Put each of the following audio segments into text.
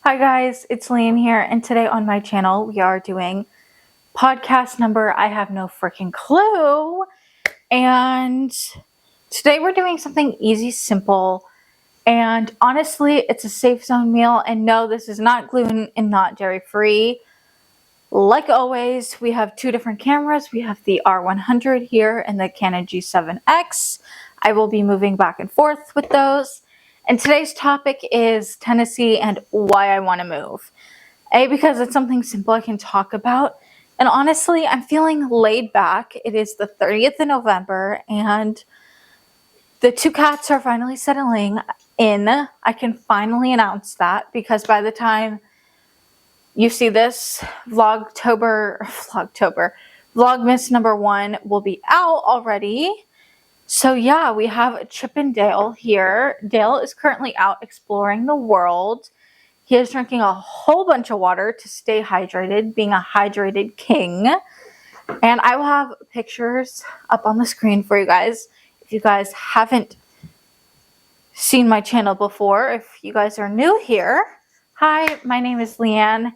Hi guys, it's Leanne here, and today on my channel we are doing podcast number I have no freaking clue. And today we're doing something easy, simple, and honestly it's a safe zone meal. And no, this is not gluten and not dairy free. Like always, we have two different cameras. We have the R100 here and the Canon G7X. I will be moving back and forth with those. And today's topic is Tennessee and why I want to move. Because it's something simple I can talk about. And honestly, I'm feeling laid back. It is the 30th of November and the two cats are finally settling in. I can finally announce that because by the time you see this, Vlogmas number 1 will be out already. So yeah, we have Chip and Dale here. Dale is currently out exploring the world. He is drinking a whole bunch of water to stay hydrated, being a hydrated king. And I will have pictures up on the screen for you guys. If you guys haven't seen my channel before, if you guys are new here, hi, my name is Leanne,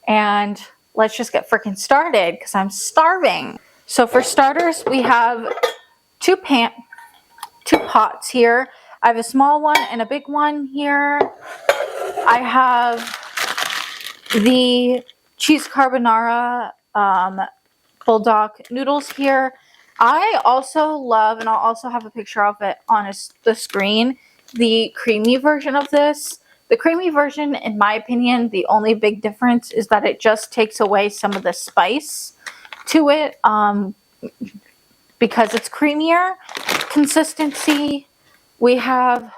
and let's just get freaking started because I'm starving. So for starters, we have two pots here. I have a small one and a big one here. I have the cheese carbonara bulldog noodles here. I also love, and I'll also have a picture of it on the screen, the creamy version of this. The creamy version, in my opinion, the only big difference is that it just takes away some of the spice to it because it's creamier. Consistency, we have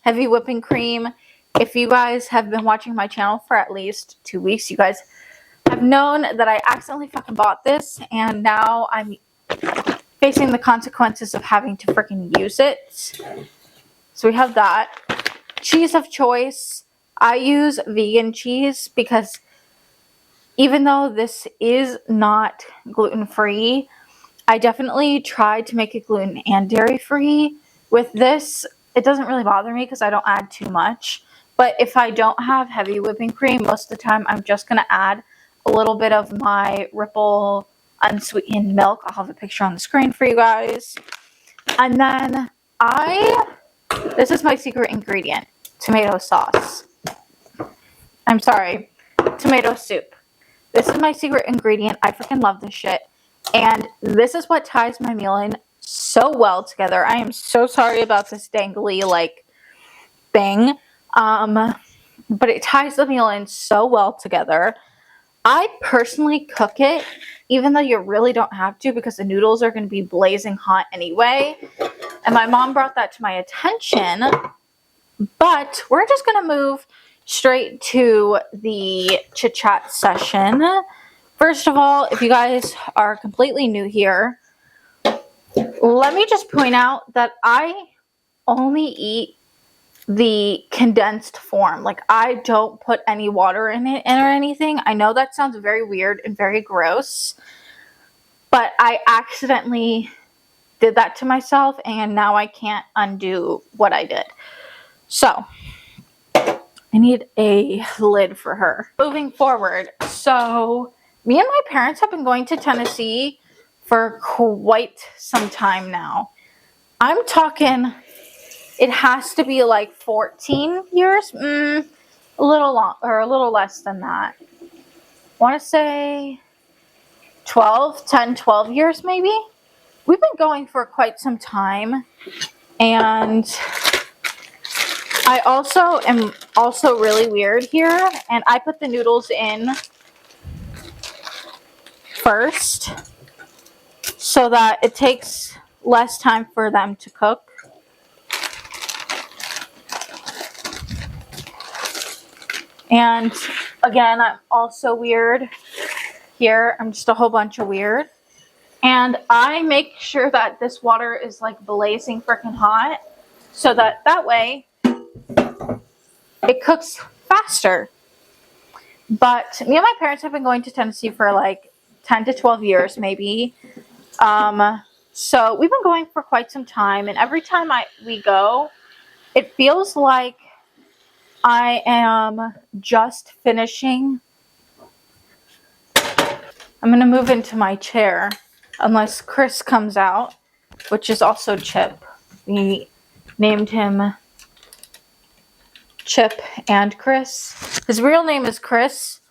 heavy whipping cream. If you guys have been watching my channel for at least 2 weeks, you guys have known that I accidentally fucking bought this, and now I'm facing the consequences of having to freaking use it. So we have that. Cheese of choice. I use vegan cheese because even though this is not gluten-free, I definitely tried to make it gluten and dairy-free. With this, it doesn't really bother me because I don't add too much. But if I don't have heavy whipping cream, most of the time I'm just going to add a little bit of my Ripple unsweetened milk. I'll have a picture on the screen for you guys. And then this is my secret ingredient, tomato sauce. I'm sorry, tomato soup. This is my secret ingredient. I freaking love this shit. And this is what ties my meal in so well together. I am so sorry about this dangly thing. But it ties the meal in so well together. I personally cook it, even though you really don't have to because the noodles are going to be blazing hot anyway. And my mom brought that to my attention. But we're just going to move straight to the chit-chat session. First of all, if you guys are completely new here, let me just point out that I only eat the condensed form. Like, I don't put any water in it or anything. I know that sounds very weird and very gross, but I accidentally did that to myself and now I can't undo what I did. So I need a lid for her. Moving forward, so me and my parents have been going to Tennessee for quite some time now. I'm talking, it has to be like 14 years, a little long or a little less than that. I want to say 12 years maybe. We've been going for quite some time, and I also am really weird here, and I put the noodles in first so that it takes less time for them to cook. And again, I'm also weird here. I'm just a whole bunch of weird. And I make sure that this water is like blazing freaking hot so that way it cooks faster. But me and my parents have been going to Tennessee for like 10 to 12 years maybe. So we've been going for quite some time, and every time we go, it feels like I am just finishing. I'm going to move into my chair unless Chris comes out, which is also Chip. We named him Chip and Chris. His real name is Chris.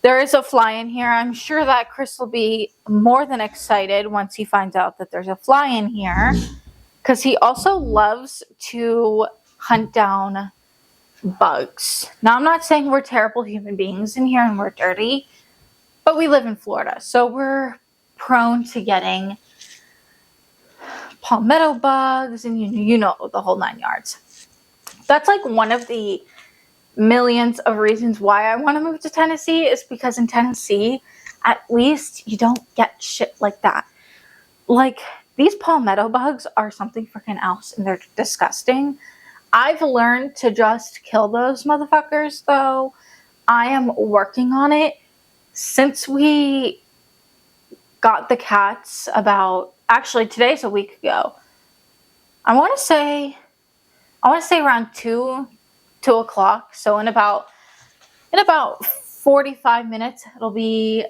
There is a fly in here. I'm sure that Chris will be more than excited once he finds out that there's a fly in here, because he also loves to hunt down bugs. Now, I'm not saying we're terrible human beings in here and we're dirty, but we live in Florida, so we're prone to getting palmetto bugs and you know the whole 9 yards. That's like one of the millions of reasons why I want to move to Tennessee, is because in Tennessee, at least you don't get shit like that. Like, these palmetto bugs are something freaking else, and they're disgusting. I've learned to just kill those motherfuckers, though. I am working on it. Since we got the cats actually today's a week ago. I want to say around 2 o'clock. So in about 45 minutes, it'll be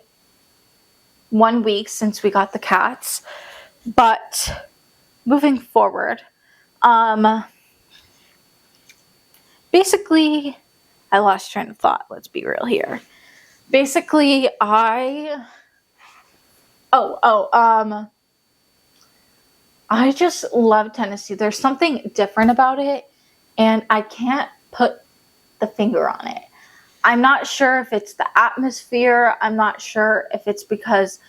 1 week since we got the cats. But moving forward, basically, I lost train of thought. Let's be real here. Basically, I just love Tennessee. There's something different about it, and I can't put the finger on it. I'm not sure if it's the atmosphere. I'm not sure if it's because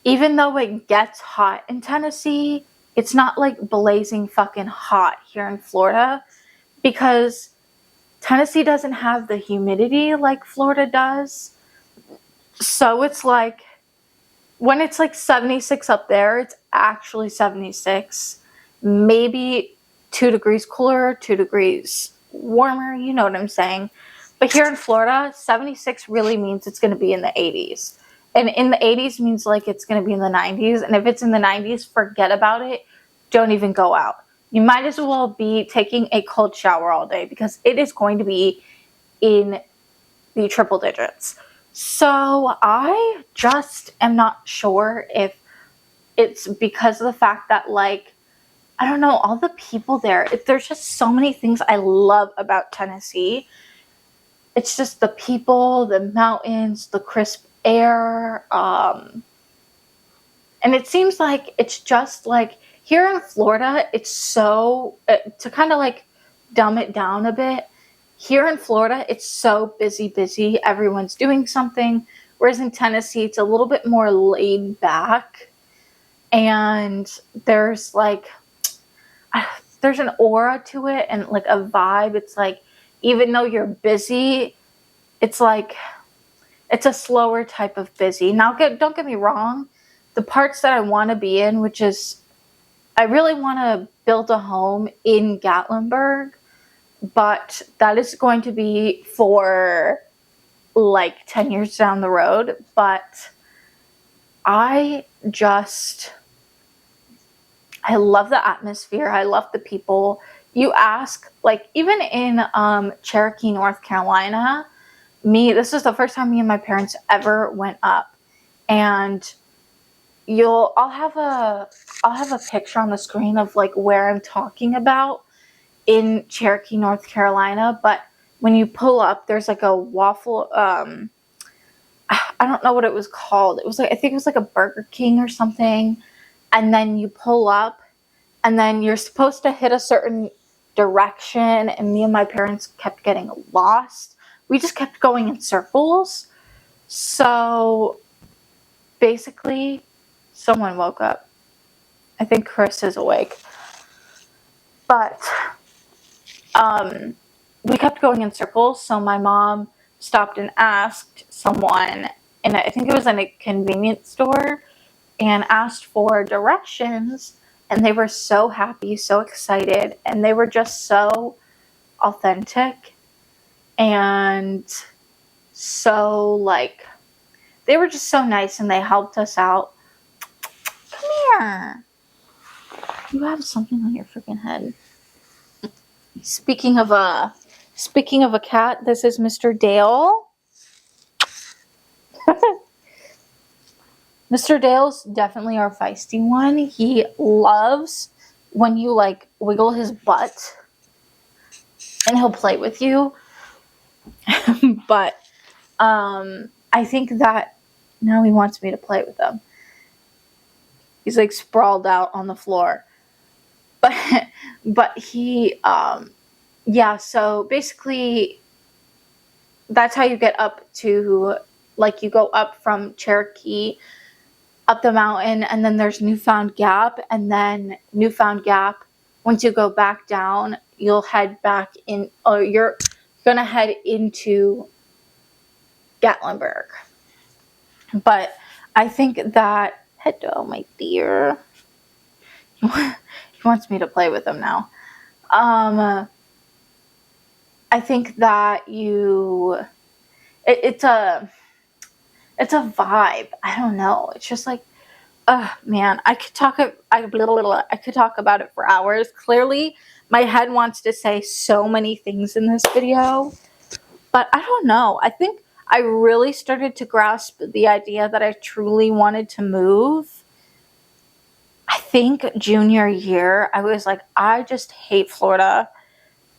even though it gets hot in Tennessee, it's not like blazing fucking hot here in Florida, because Tennessee doesn't have the humidity like Florida does. So it's like, when it's like 76 up there, it's actually 76. Maybe 2 degrees cooler, 2 degrees warmer, you know what I'm saying. But here in Florida, 76 really means it's going to be in the 80s. And in the 80s means like it's going to be in the 90s. And if it's in the 90s, forget about it. Don't even go out. You might as well be taking a cold shower all day, because it is going to be in the triple digits. So I just am not sure if it's because of the fact that, like, I don't know, all the people there, there's just so many things I love about Tennessee. It's just the people, the mountains, the crisp air. And it seems like it's just like here in Florida, it's so, to kind of like dumb it down a bit, here in Florida, it's so busy. Everyone's doing something. Whereas in Tennessee, it's a little bit more laid back. And there's like, there's an aura to it and like a vibe. It's like, even though you're busy, it's like, it's a slower type of busy. Now, don't get me wrong. The parts that I want to be in, which is, I really want to build a home in Gatlinburg. But that is going to be for like 10 years down the road. But I love the atmosphere. I love the people. You ask, like, even in Cherokee, North Carolina, this is the first time me and my parents ever went up. And I'll have a picture on the screen of like where I'm talking about in Cherokee, North Carolina. But when you pull up, there's like a waffle, I don't know what it was called. It was like, I think it was like a Burger King or something. And then you pull up, and then you're supposed to hit a certain direction. And me and my parents kept getting lost. We just kept going in circles. So basically, someone woke up. I think Chris is awake. But we kept going in circles, so my mom stopped and asked someone, and I think it was in a convenience store, and asked for directions, and they were so happy, so excited, and they were just so authentic, and so, like, they were just so nice, and they helped us out. Come here. You have something on your freaking head. Speaking of Speaking of a cat, this is Mr. Dale. Mr. Dale's definitely our feisty one. He loves when you like wiggle his butt and he'll play with you. But I think that now he wants me to play with him. He's like sprawled out on the floor. But he yeah, so basically that's how you get up to, like, you go up from Cherokee up the mountain, and then there's Newfound Gap, and then Newfound Gap, once you go back down, you'll head back in, or you're gonna head into Gatlinburg. But I think that, hello, my dear. He wants me to play with him now. I think that it's a vibe. I don't know. It's just like, man, I could talk about it for hours. Clearly, my head wants to say so many things in this video, but I don't know. I think I really started to grasp the idea that I truly wanted to move. I think junior year, I was like, I just hate Florida.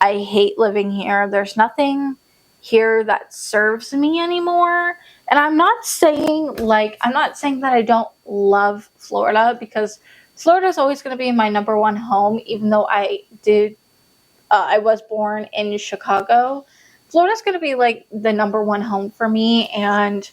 I hate living here. There's nothing here that serves me anymore. And I'm not saying that I don't love Florida, because Florida is always going to be my number one home, even though I was born in Chicago. Florida's going to be like the number one home for me, and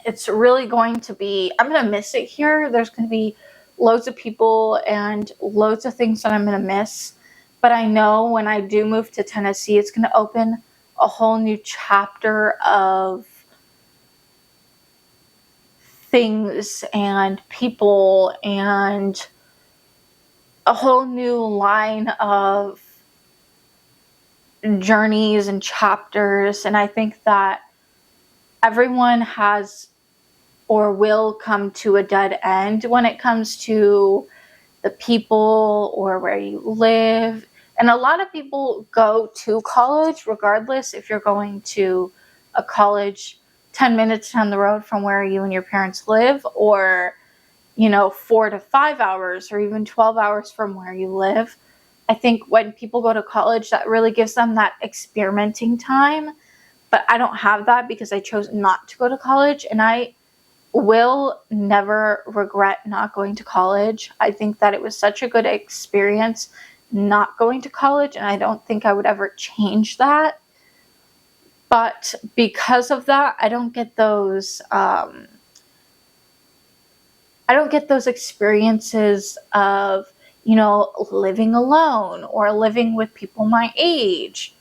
it's really going to be, I'm going to miss it here. There's going to be loads of people and loads of things that I'm going to miss. But I know when I do move to Tennessee, it's going to open a whole new chapter of things and people and a whole new line of journeys and chapters. And I think that everyone has or will come to a dead end when it comes to the people or where you live. And a lot of people go to college regardless if you're going to a college 10 minutes down the road from where you and your parents live, or 4 to 5 hours or even 12 hours from where you live. I think when people go to college, that really gives them that experimenting time. But I don't have that because I chose not to go to college, and I will never regret not going to college. I think that it was such a good experience not going to college, and I don't think I would ever change that. But because of that, I don't get those experiences of, living alone or living with people my age,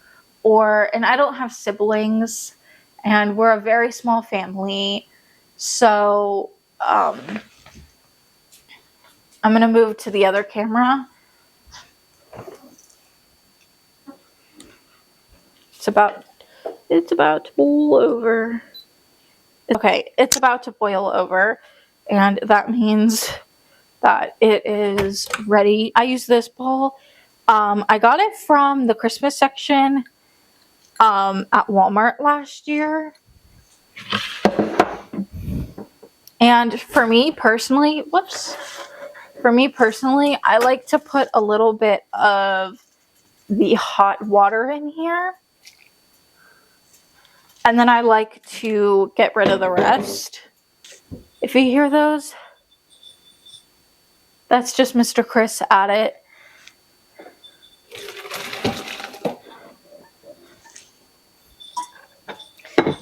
and I don't have siblings, and we're a very small family. So, I'm going to move to the other camera. It's about to boil over. Okay, it's about to boil over, and that means that it is ready. I use this bowl. I got it from the Christmas section at Walmart last year. And for me personally, I like to put a little bit of the hot water in here. And then I like to get rid of the rest. If you hear those, that's just Mr. Chris at it.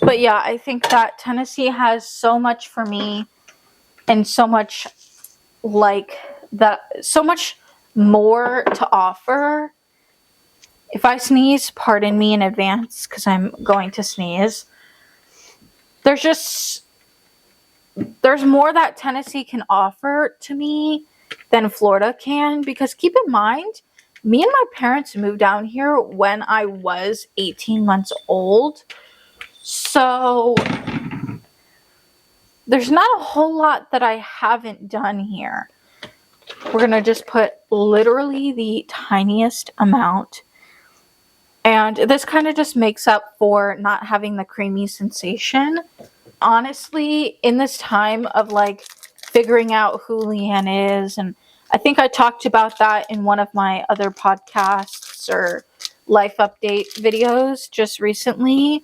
But yeah, I think that Tennessee has so much for me, and so much so much more to offer. If I sneeze, pardon me in advance, because I'm going to sneeze. There's more that Tennessee can offer to me than Florida can, because keep in mind, me and my parents moved down here when I was 18 months old. So there's not a whole lot that I haven't done here. We're going to just put literally the tiniest amount And this kind of just makes up for not having the creamy sensation. Honestly, in this time of like figuring out who Leanne is, and I think I talked about that in one of my other podcasts or life update videos just recently.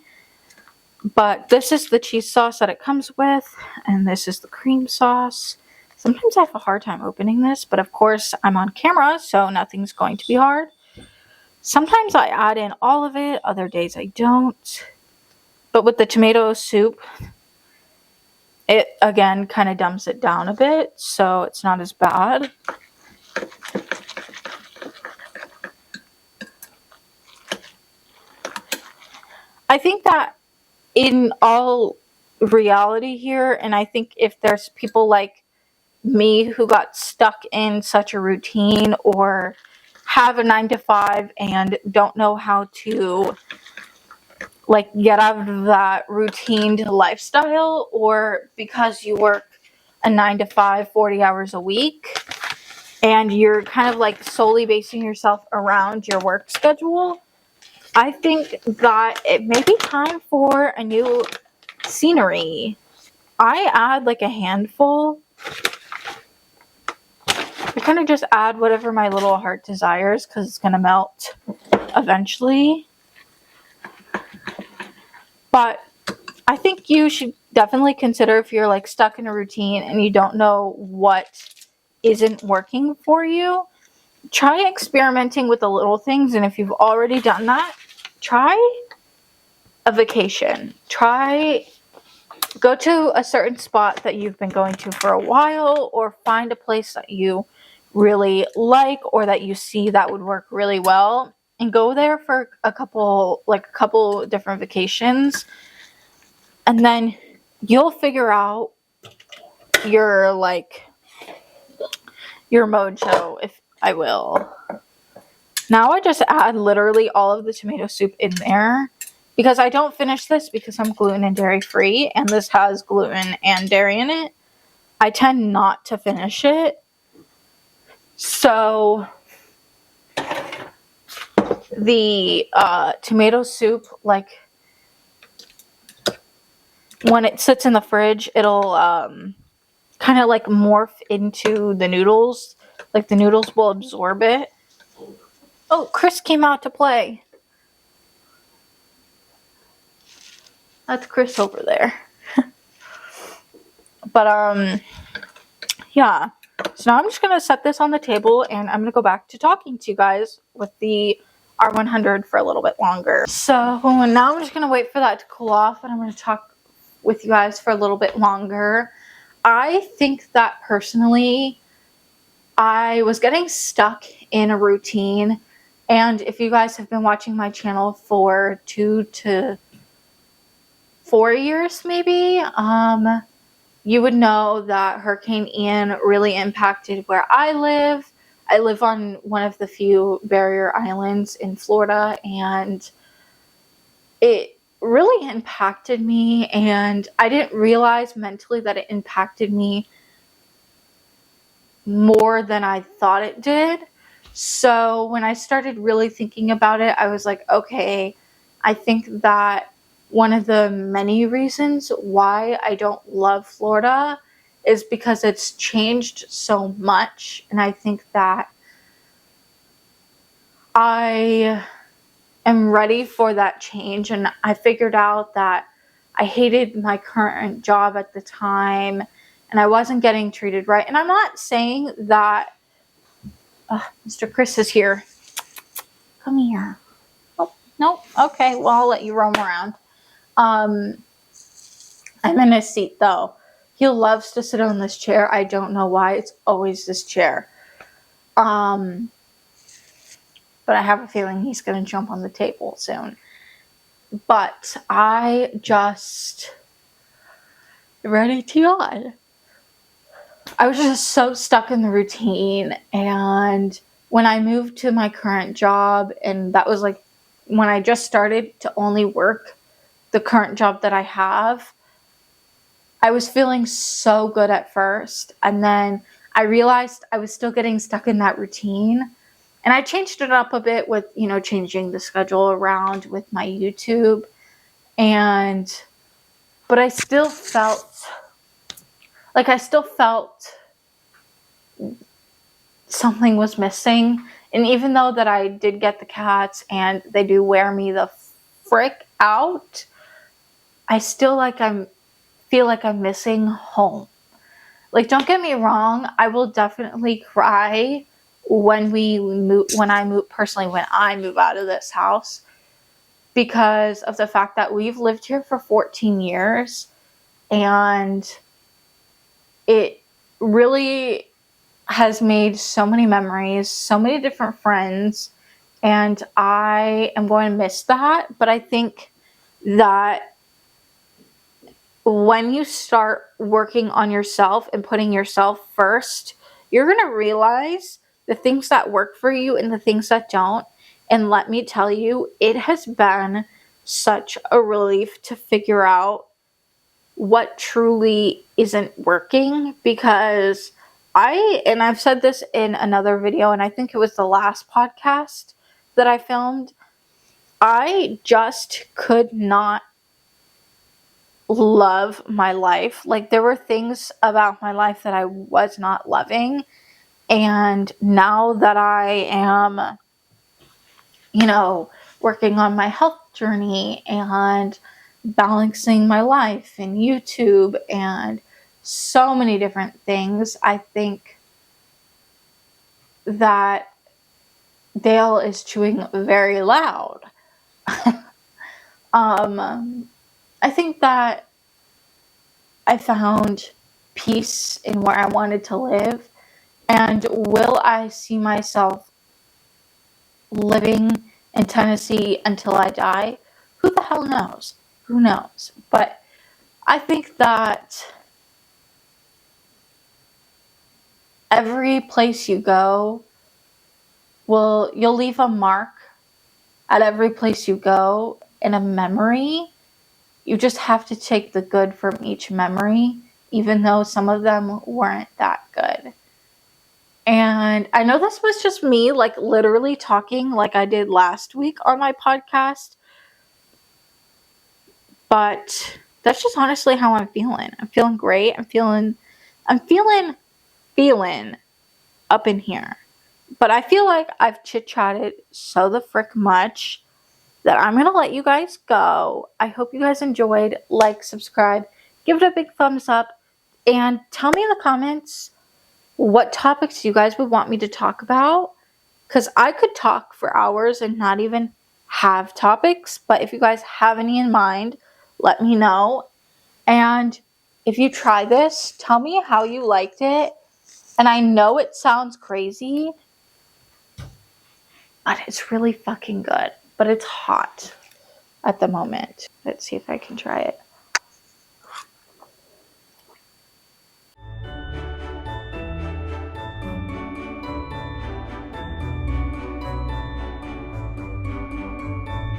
But this is the cheese sauce that it comes with, and this is the cream sauce. Sometimes I have a hard time opening this, but of course I'm on camera, so nothing's going to be hard. Sometimes I add in all of it, other days I don't. But with the tomato soup, it again kind of dumbs it down a bit, so it's not as bad. I think that in all reality here, and I think if there's people like me who got stuck in such a routine or have a 9 to 5 and don't know how to like get out of that routine lifestyle, or because you work a 9 to 5 40 hours a week and you're kind of like solely basing yourself around your work schedule, I think that it may be time for a new scenery. I add like a handful. I kind of just add whatever my little heart desires because it's going to melt eventually. But I think you should definitely consider, if you're like stuck in a routine and you don't know what isn't working for you, try experimenting with the little things. And if you've already done that, try a vacation. Go to a certain spot that you've been going to for a while, or find a place that you really like or that you see that would work really well, and go there for a couple different vacations, and then you'll figure out your mojo, if I will. Now I just add literally all of the tomato soup in there because I don't finish this because I'm gluten and dairy free, and this has gluten and dairy in it. I tend not to finish it. So the tomato soup, like when it sits in the fridge, it'll kind of like morph into the noodles. Like the noodles will absorb it. Oh, Chris came out to play. That's Chris over there. But yeah. So now I'm just going to set this on the table, and I'm going to go back to talking to you guys with the R100 for a little bit longer. So now I'm just going to wait for that to cool off, and I'm going to talk with you guys for a little bit longer. I think that personally, I was getting stuck in a routine, and if you guys have been watching my channel for 2 to 4 years maybe, you would know that Hurricane Ian really impacted where I live. I live on one of the few barrier islands in Florida, and it really impacted me, and I didn't realize mentally that it impacted me more than I thought it did. So when I started really thinking about it, I was like, okay, I think that one of the many reasons why I don't love Florida is because it's changed so much. And I think that I am ready for that change. And I figured out that I hated my current job at the time, and I wasn't getting treated right. And I'm not saying that Mr. Chris is here. Come here. Oh, no. Okay, well, I'll let you roam around. I'm in his seat, though. He loves to sit on this chair. I don't know why. It's always this chair. But I have a feeling he's going to jump on the table soon. But I just ready to yawn. I was just so stuck in the routine, and when I moved to my current job, and that was like when I just started to only work the current job that I have, I was feeling so good at first, and then I realized I was still getting stuck in that routine, And I changed it up a bit with, changing the schedule around with my YouTube. But I still felt something was missing. And even though that I did get the cats and they do wear me the frick out, I still feel like I'm missing home. Like, don't get me wrong, I will definitely cry when I move out of this house, because of the fact that we've lived here for 14 years and it really has made so many memories, so many different friends, and I am going to miss that. But I think that when you start working on yourself and putting yourself first, you're going to realize the things that work for you and the things that don't. And let me tell you, it has been such a relief to figure out what truly isn't working, because I've said this in another video, and I think it was the last podcast that I filmed, I just could not love my life. Like, there were things about my life that I was not loving. And now that I am, working on my health journey and balancing my life and YouTube and so many different things, I think that Dale is chewing very loud. I think that I found peace in where I wanted to live. And will I see myself living in Tennessee until I die? Who the hell knows? Who knows? But I think that every place you go, you'll leave a mark at every place you go in a memory. You just have to take the good from each memory, even though some of them weren't that good. And I know this was just me, like, literally talking like I did last week on my podcast, but that's just honestly how I'm feeling. I'm feeling great. I'm feeling up in here. But I feel like I've chit-chatted so the frick much that I'm going to let you guys go. I hope you guys enjoyed. Like, subscribe, give it a big thumbs up, and tell me in the comments what topics you guys would want me to talk about, because I could talk for hours and not even have topics. But if you guys have any in mind, let me know. And if you try this, tell me how you liked it. And I know it sounds crazy, but it's really fucking good. But it's hot at the moment. Let's see if I can try it.